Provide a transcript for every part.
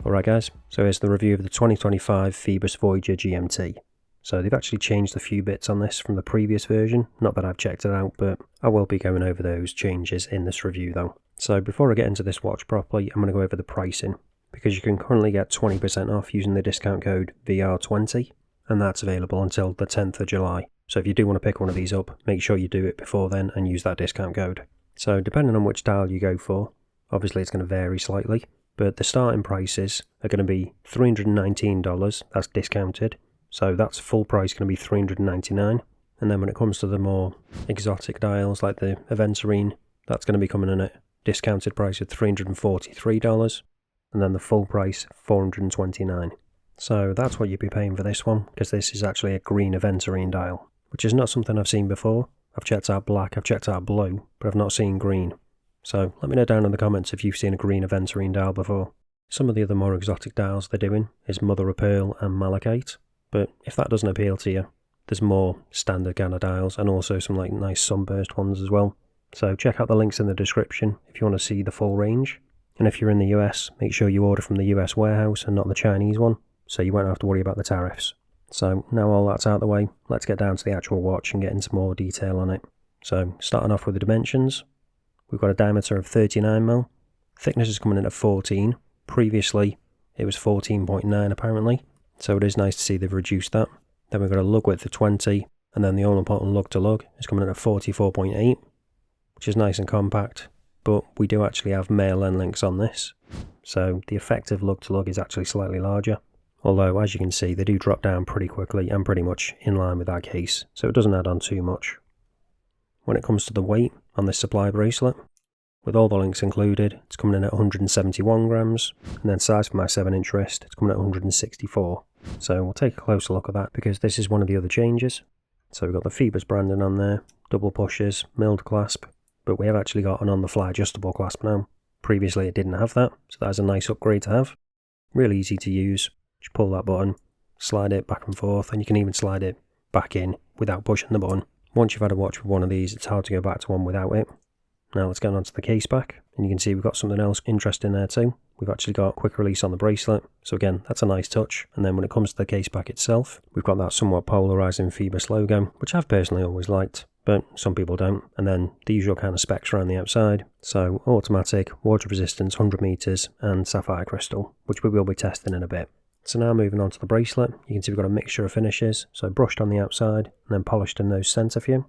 Alright guys, so here's the review of the 2025 Phoibos Voyager GMT. So they've actually changed a few bits on this from the previous version, not that I've checked it out, but I will be going over those changes in this review though. So before I get into this watch properly, I'm going to go over the pricing, because you can currently get 20% off using the discount code VR20, and that's available until the 10th of July. So if you do want to pick one of these up, make sure you do it before then and use that discount code. So depending on which dial you go for, obviously it's going to vary slightly, but the starting prices are going to be $319, that's discounted, so that's full price going to be $399, and then when it comes to the more exotic dials like the Aventurine, that's going to be coming in at discounted price of $343, and then the full price $429. So that's what you'd be paying for this one, because this is actually a green Aventurine dial, which is not something I've seen before. I've checked out black, I've checked out blue, but I've not seen green. So let me know down in the comments if you've seen a green Aventurine dial before. Some of the other more exotic dials they're doing is mother of pearl and malachite, but if that doesn't appeal to you, there's more standard kind of dials and also some like nice sunburst ones as well. So check out the links in the description if you want to see the full range. And if you're in the US, make sure you order from the US warehouse and not the Chinese one, so you won't have to worry about the tariffs. So now all that's out of the way, let's get down to the actual watch and get into more detail on it. So starting off with the dimensions. We've got a diameter of 39mm, thickness is coming in at 14, previously it was 14.9 apparently, so it is nice to see they've reduced that. Then we've got a lug width of 20, and then the all important lug to lug is coming in at 44.8, which is nice and compact, but we do actually have male end links on this, so the effective lug to lug is actually slightly larger, although as you can see they do drop down pretty quickly and pretty much in line with that case, so it doesn't add on too much. When it comes to the weight on this supply bracelet, with all the links included, it's coming in at 171 grams, and then size for my 7-inch wrist, it's coming at 164. So we'll take a closer look at that because this is one of the other changes. So we've got the Phoibos branding on there, double pushers, milled clasp, but we have actually got an on-the-fly adjustable clasp now. Previously it didn't have that, so that's a nice upgrade to have. Really easy to use, just pull that button, slide it back and forth, and you can even slide it back in without pushing the button. Once you've had a watch with one of these, it's hard to go back to one without it. Now let's get on to the case back, and you can see we've got something else interesting there too. We've actually got quick release on the bracelet, so again, that's a nice touch. And then when it comes to the case back itself, we've got that somewhat polarizing Phoibos logo, which I've personally always liked, but some people don't. And then the usual kind of specs around the outside. So automatic, water resistance, 100 meters, and sapphire crystal, which we will be testing in a bit. So now moving on to the bracelet, you can see we've got a mixture of finishes, so brushed on the outside and then polished in those centre few.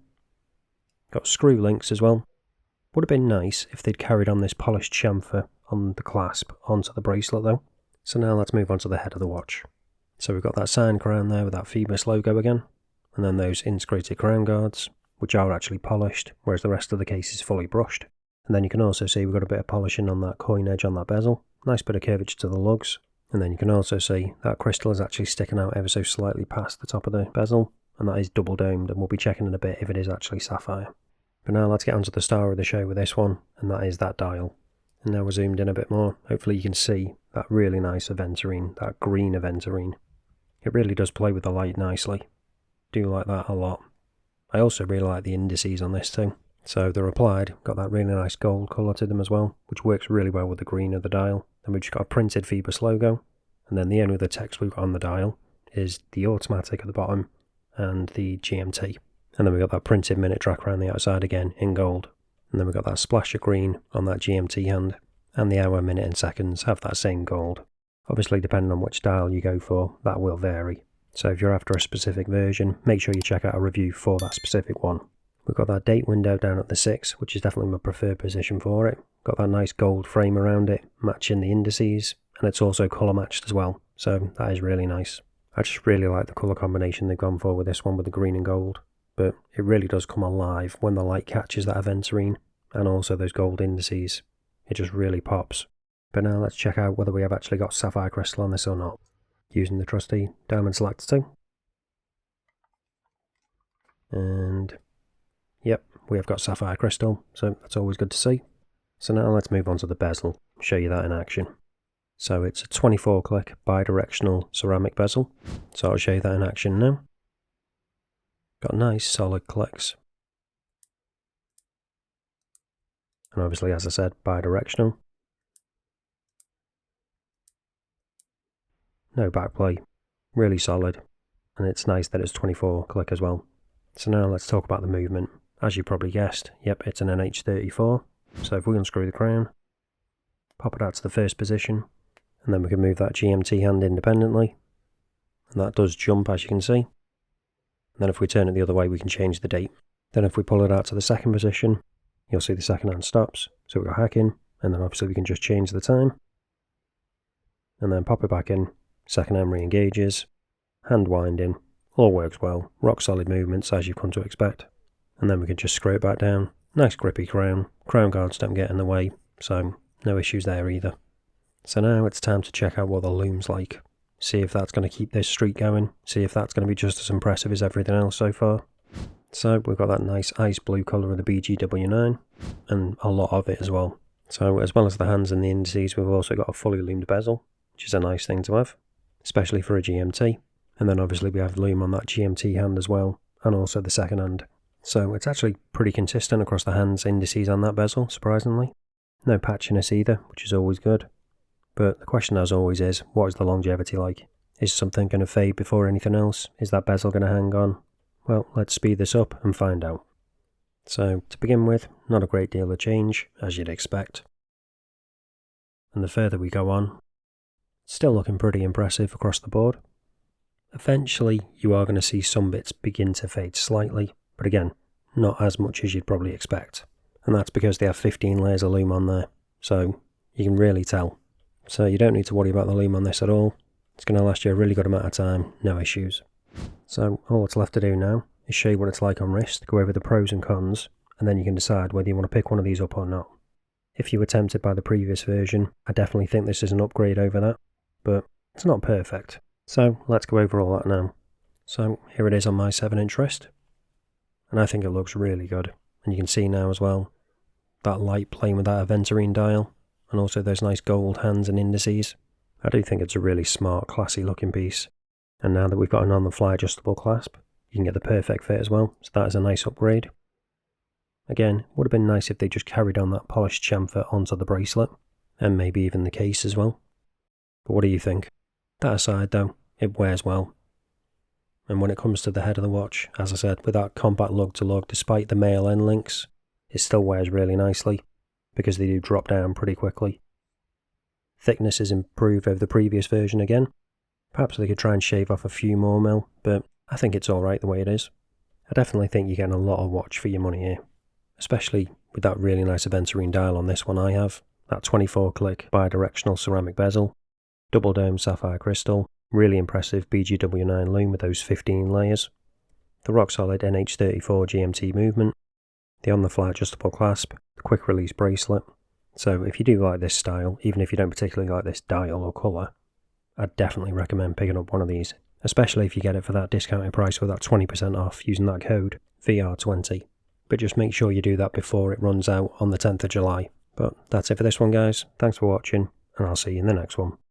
Got screw links as well. Would have been nice if they'd carried on this polished chamfer on the clasp onto the bracelet though. So now let's move on to the head of the watch. So we've got that sign crown there with that Phoibos logo again, and then those integrated crown guards, which are actually polished, whereas the rest of the case is fully brushed. And then you can also see we've got a bit of polishing on that coin edge on that bezel, nice bit of curvature to the lugs. And then you can also see that crystal is actually sticking out ever so slightly past the top of the bezel, and that is double domed, and we'll be checking in a bit if it is actually sapphire. But now let's get onto the star of the show with this one, and that is that dial. And now we're zoomed in a bit more, hopefully you can see that really nice Aventurine, that green Aventurine. It really does play with the light nicely. Do like that a lot. I also really like the indices on this too. So they're applied, got that really nice gold colour to them as well, which works really well with the green of the dial. Then we've just got a printed Phoibos logo, and then the only other text we've got on the dial is the automatic at the bottom and the GMT. And then we've got that printed minute track around the outside again in gold. And then we've got that splash of green on that GMT hand, and the hour, minute and seconds have that same gold. Obviously depending on which dial you go for, that will vary. So if you're after a specific version, make sure you check out a review for that specific one. We've got that date window down at the 6, which is definitely my preferred position for it. Got that nice gold frame around it, matching the indices, and it's also colour matched as well, so that is really nice. I just really like the colour combination they've gone for with this one with the green and gold, but it really does come alive when the light catches that Aventurine, and also those gold indices. It just really pops. But now let's check out whether we have actually got sapphire crystal on this or not, using the trusty diamond selector tool. And yep, we have got sapphire crystal, so that's always good to see. So now let's move on to the bezel, show you that in action. So it's a 24 click bi-directional ceramic bezel, so I'll show you that in action now. Got nice solid clicks. And obviously, as I said, bi-directional. no backplay, really solid, and it's nice that it's 24 click as well. So now let's talk about the movement. As you probably guessed, yep, it's an NH34. So if we unscrew the crown, pop it out to the first position, and then we can move that GMT hand independently, and that does jump, as you can see. And then if we turn it the other way, we can change the date. Then if we pull it out to the second position, you'll see the second hand stops. So we've got hacking, and then obviously we can just change the time, and then pop it back in. Second hand re-engages, hand winding, all works well, rock solid movements as you've come to expect. And then we can just screw it back down. Nice grippy crown guards don't get in the way, so no issues there either. So now it's time to check out what the Lume's like. See if that's going to keep this streak going, see if that's going to be just as impressive as everything else so far. So we've got that nice ice blue colour of the BGW9, and a lot of it as well. So as well as the hands and the indices, we've also got a fully loomed bezel, which is a nice thing to have, especially for a GMT. And then obviously we have Lume on that GMT hand as well, and also the second hand. So it's actually pretty consistent across the hands, indices and that bezel, surprisingly. No patchiness either, which is always good. But the question as always is, what is the longevity like? Is something going to fade before anything else? Is that bezel going to hang on? Well, let's speed this up and find out. So to begin with, not a great deal of change, as you'd expect. And the further we go on, still looking pretty impressive across the board. Eventually, you are going to see some bits begin to fade slightly, but again, not as much as you'd probably expect. And that's because they have 15 layers of Lume on there, so you can really tell. So you don't need to worry about the Lume on this at all. It's going to last you a really good amount of time, no issues. So all that's left to do now is show you what it's like on wrist, go over the pros and cons, and then you can decide whether you want to pick one of these up or not. If you were tempted by the previous version, I definitely think this is an upgrade over that, but it's not perfect. So let's go over all that now. So here it is on my 7-inch wrist, and I think it looks really good. And you can see now as well, that light playing with that Aventurine dial, and also those nice gold hands and indices. I do think it's a really smart, classy looking piece. And now that we've got an on-the-fly adjustable clasp, you can get the perfect fit as well, so that is a nice upgrade. Again, would have been nice if they just carried on that polished chamfer onto the bracelet, and maybe even the case as well. But what do you think? That aside though, it wears well. And when it comes to the head of the watch, as I said, with that compact lug-to-lug, despite the male end links, it still wears really nicely, because they do drop down pretty quickly. Thickness is improved over the previous version again. Perhaps they could try and shave off a few more mil, but I think it's alright the way it is. I definitely think you're getting a lot of watch for your money here, especially with that really nice Aventurine dial on this one I have, that 24-click bidirectional ceramic bezel, double dome sapphire crystal, really impressive BGW9 Lume with those 15 layers, the rock solid NH34 GMT movement, the on-the-fly adjustable clasp, the quick release bracelet. So if you do like this style, even if you don't particularly like this dial or colour, I'd definitely recommend picking up one of these, especially if you get it for that discounted price with that 20% off using that code VR20. But just make sure you do that before it runs out on the 10th of July. But that's it for this one guys, thanks for watching, and I'll see you in the next one.